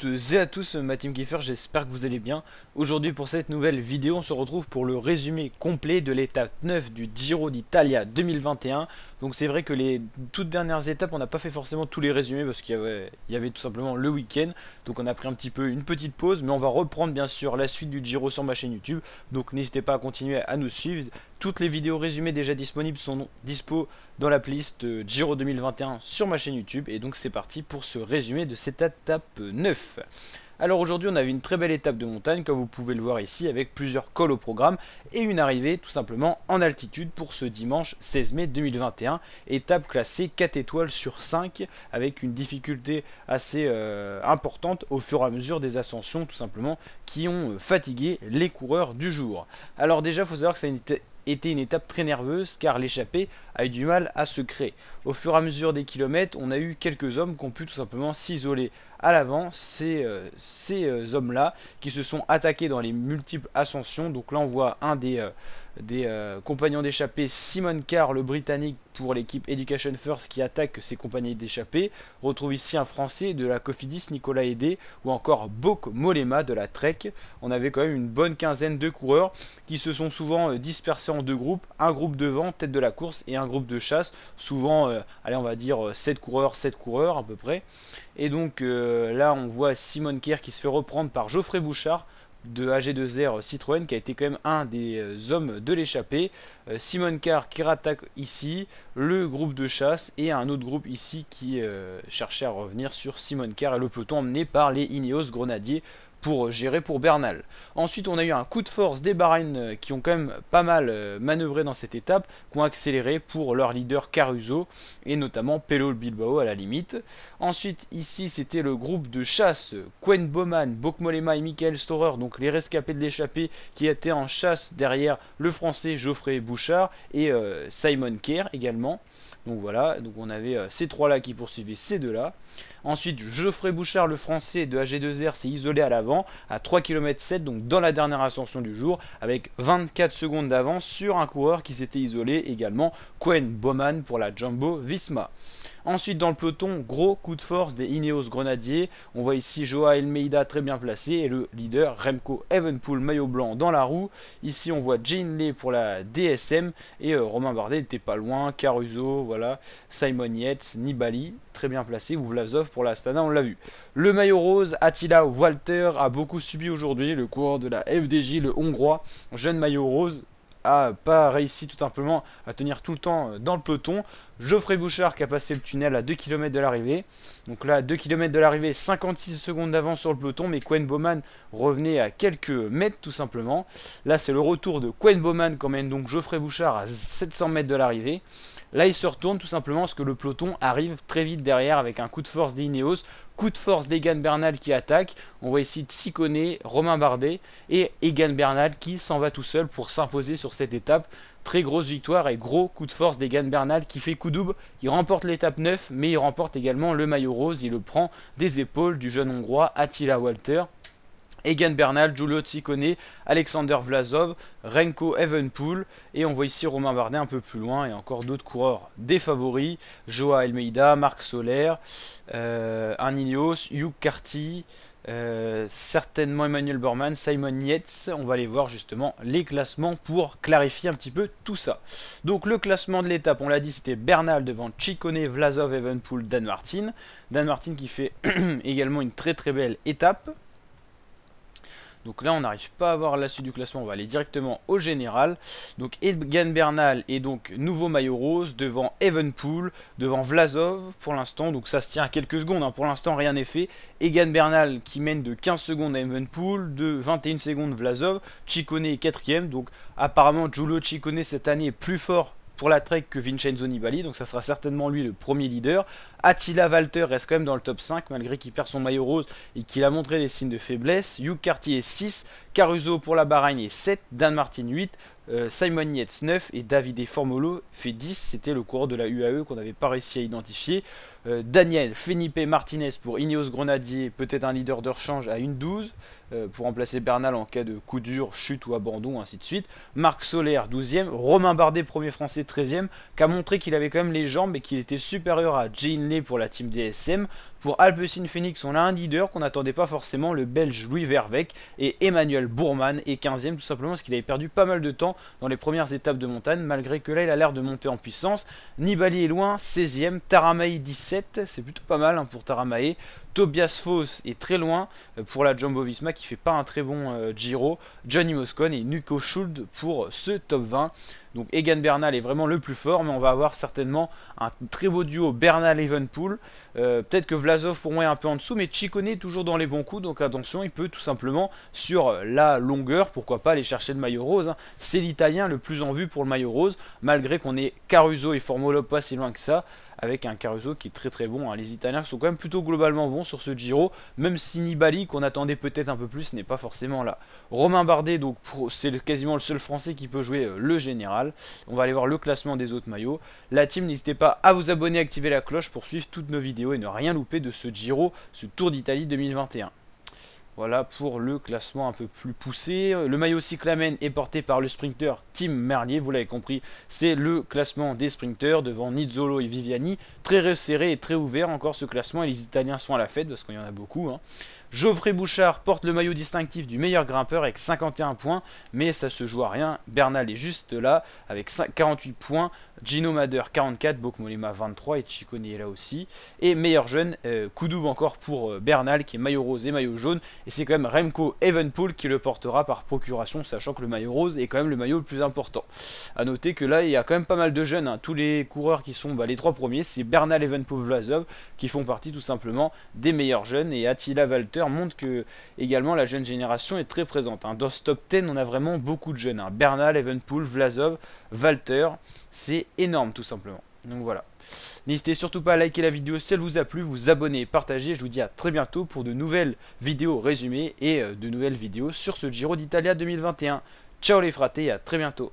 toutes et à tous, ma team Kiefer, j'espère que vous allez bien. Aujourd'hui pour cette nouvelle vidéo, on se retrouve pour le résumé complet de l'étape 9 du Giro d'Italia 2021. Donc c'est vrai que les toutes dernières étapes, on n'a pas fait forcément tous les résumés parce qu'il y avait tout simplement le week-end. Donc on a pris un petit peu une petite pause, mais on va reprendre bien sûr la suite du Giro sur ma chaîne YouTube. Donc n'hésitez pas à continuer à nous suivre. Toutes les vidéos résumées déjà disponibles sont dispo dans la playlist Giro 2021 sur ma chaîne YouTube. Et donc c'est parti pour ce résumé de cette étape 9. Alors aujourd'hui on avait une très belle étape de montagne comme vous pouvez le voir ici avec plusieurs cols au programme et une arrivée tout simplement en altitude pour ce dimanche 16 mai 2021. Étape classée 4 étoiles sur 5 avec une difficulté assez importante au fur et à mesure des ascensions tout simplement qui ont fatigué les coureurs du jour. Alors déjà il faut savoir que ça était une étape très nerveuse car l'échappée a eu du mal à se créer. Au fur et à mesure des kilomètres, on a eu quelques hommes qui ont pu tout simplement s'isoler à l'avant. Ces hommes-là qui se sont attaqués dans les multiples ascensions. Donc là on voit un des compagnons d'échappée, Simon Carr, le britannique pour l'équipe Education First qui attaque ses compagnons d'échappée. On retrouve ici un français de la Cofidis, Nicolas Hédé, ou encore Bok Mollema de la Trek. On avait quand même une bonne quinzaine de coureurs qui se sont souvent dispersés en deux groupes, un groupe devant, tête de la course, et un groupe de chasse, souvent, allez on va dire 7 coureurs à peu près. Et donc là on voit Simon Carr qui se fait reprendre par Geoffrey Bouchard de AG2R Citroën qui a été quand même un des hommes de l'échappée. Simon Carr qui rattaque ici, le groupe de chasse et un autre groupe ici qui cherchait à revenir sur Simon Carr et le peloton emmené par les Ineos Grenadiers pour gérer pour Bernal. Ensuite on a eu un coup de force des Bahreïn qui ont quand même pas mal manœuvré dans cette étape, qui ont accéléré pour leur leader Caruso et notamment Pello Bilbao à la limite. Ensuite ici c'était le groupe de chasse Quen Bowman, Bok Mollema et Michael Storer, donc les rescapés de l'échappée qui étaient en chasse derrière le français Geoffrey Bouchard et Simon Carr également. Donc voilà, donc on avait ces trois-là qui poursuivaient ces deux-là. Ensuite, Geoffrey Bouchard, le français de AG2R, s'est isolé à l'avant à 3 km 7, donc dans la dernière ascension du jour, avec 24 secondes d'avance sur un coureur qui s'était isolé également, Quen Bowman pour la Jumbo Visma. Ensuite dans le peloton, gros coup de force des Ineos Grenadiers. On voit ici Joao Almeida très bien placé et le leader Remco Evenepoel maillot blanc dans la roue. Ici on voit Jane Lay pour la DSM et Romain Bardet n'était pas loin, Caruso, voilà, Simon Yates, Nibali, très bien placé, ou Vlasov pour la Astana, on l'a vu. Le maillot rose, Attila Walter a beaucoup subi aujourd'hui, le coureur de la FDJ, le hongrois, jeune maillot rose, a pas réussi tout simplement à tenir tout le temps dans le peloton. Geoffrey Bouchard qui a passé le tunnel à 2 km de l'arrivée. Donc là, 2 km de l'arrivée, 56 secondes d'avance sur le peloton, mais Quen Bowman revenait à quelques mètres tout simplement. Là, c'est le retour de Quen Bowman qui emmène donc Geoffrey Bouchard à 700 mètres de l'arrivée. Là, il se retourne tout simplement parce que le peloton arrive très vite derrière avec un coup de force des Ineos, coup de force d'Egan Bernal qui attaque. On voit ici Tsikkone, Romain Bardet et Egan Bernal qui s'en va tout seul pour s'imposer sur cette étape. Très grosse victoire et gros coup de force d'Egan Bernal qui fait coup double. Il remporte l'étape 9 mais il remporte également le maillot rose. Il le prend des épaules du jeune hongrois Attila Walter. Egan Bernal, Giulio Ciccone, Alexander Vlasov, Remco Evenepoel et on voit ici Romain Bardet un peu plus loin et encore d'autres coureurs des favoris, Joao Almeida, Marc Soler, un Ineos, Hugh Carty, certainement Emmanuel Borman, Simon Yates. On va aller voir justement les classements pour clarifier un petit peu tout ça. Donc le classement de l'étape, on l'a dit, c'était Bernal devant Ciccone, Vlasov, Evenepoel, Dan Martin. Dan Martin qui fait également une très très belle étape. Donc là on n'arrive pas à voir la suite du classement, on va aller directement au général. Donc Egan Bernal est donc nouveau maillot rose devant Evenepoel, devant Vlasov pour l'instant. Donc ça se tient à quelques secondes, hein. Pour l'instant rien n'est fait. Egan Bernal qui mène de 15 secondes à Evenepoel, de 21 secondes Vlasov. Ciccone est 4ème, donc apparemment Giulio Ciccone cette année est plus fort pour la Trek que Vincenzo Nibali, donc ça sera certainement lui le premier leader. Attila Walter reste quand même dans le top 5 malgré qu'il perd son maillot rose et qu'il a montré des signes de faiblesse. Hugh Carty est 6, Caruso pour la Bahreïn est 7, Dan Martin 8, Simon Yates 9 et Davide Formolo fait 10. C'était le coureur de la UAE qu'on n'avait pas réussi à identifier. Daniel Felipe Martinez pour Ineos Grenadier, peut-être un leader de rechange à 1,12 pour remplacer Bernal en cas de coup dur, chute ou abandon, ainsi de suite. Marc Soler 12e, Romain Bardet premier français 13e, qui a montré qu'il avait quand même les jambes et qu'il était supérieur à Jay Hindley pour la team DSM. Pour Alpecin Phoenix, on a un leader qu'on n'attendait pas forcément, le Belge Louis Verweyck, et Emmanuel Bourman est 15e, tout simplement parce qu'il avait perdu pas mal de temps dans les premières étapes de montagne, malgré que là il a l'air de monter en puissance. Nibali est loin, 16e, Taramae 17, c'est plutôt pas mal pour Taramae. Tobias Foss est très loin pour la Jumbo-Visma qui fait pas un très bon Giro. Johnny Moscon et Nico Schulz pour ce top 20. Donc Egan Bernal est vraiment le plus fort, mais on va avoir certainement un très beau duo Bernal-Evenepoel. Peut-être que Vlasov pour moi est un peu en dessous, mais Ciccone est toujours dans les bons coups, donc attention, il peut tout simplement sur la longueur, pourquoi pas aller chercher le maillot rose. C'est l'Italien le plus en vue pour le maillot rose, malgré qu'on ait Caruso et Formolo pas si loin que ça, avec un Caruso qui est très très bon. Les Italiens sont quand même plutôt globalement bons sur ce Giro, même si Nibali, qu'on attendait peut-être un peu plus, n'est pas forcément là. Romain Bardet, donc c'est quasiment le seul Français qui peut jouer le général. On va aller voir le classement des autres maillots. La team, n'hésitez pas à vous abonner, activer la cloche pour suivre toutes nos vidéos et ne rien louper de ce Giro, ce Tour d'Italie 2021. Voilà pour le classement un peu plus poussé. Le maillot cyclamen est porté par le sprinter Tim Merlier, vous l'avez compris, c'est le classement des sprinters devant Nizzolo et Viviani. Très resserré et très ouvert encore ce classement et les Italiens sont à la fête parce qu'il y en a beaucoup. Geoffrey Bouchard porte le maillot distinctif du meilleur grimpeur avec 51 points, mais ça se joue à rien. Bernal est juste là avec 48 points, Gino Mader 44, Bokmolema 23 et Ciccone est là aussi. Et meilleur jeune, coup double encore pour Bernal qui est maillot rose et maillot jaune. Et c'est quand même Remco Evenepoel qui le portera par procuration, sachant que le maillot rose est quand même le maillot le plus important. A noter que là il y a quand même pas mal de jeunes, tous les coureurs qui sont les trois premiers, c'est Bernal, Evenepoel, Vlasov qui font partie tout simplement des meilleurs jeunes. Et Attila Valter montre que également la jeune génération est très présente. Dans ce top 10 on a vraiment beaucoup de jeunes. Bernal, Evenepoel, Vlasov, Valter, c'est énorme tout simplement. Donc voilà. N'hésitez surtout pas à liker la vidéo si elle vous a plu, vous abonner, partager. Je vous dis à très bientôt pour de nouvelles vidéos résumées et de nouvelles vidéos sur ce Giro d'Italia 2021. Ciao les fratés et à très bientôt.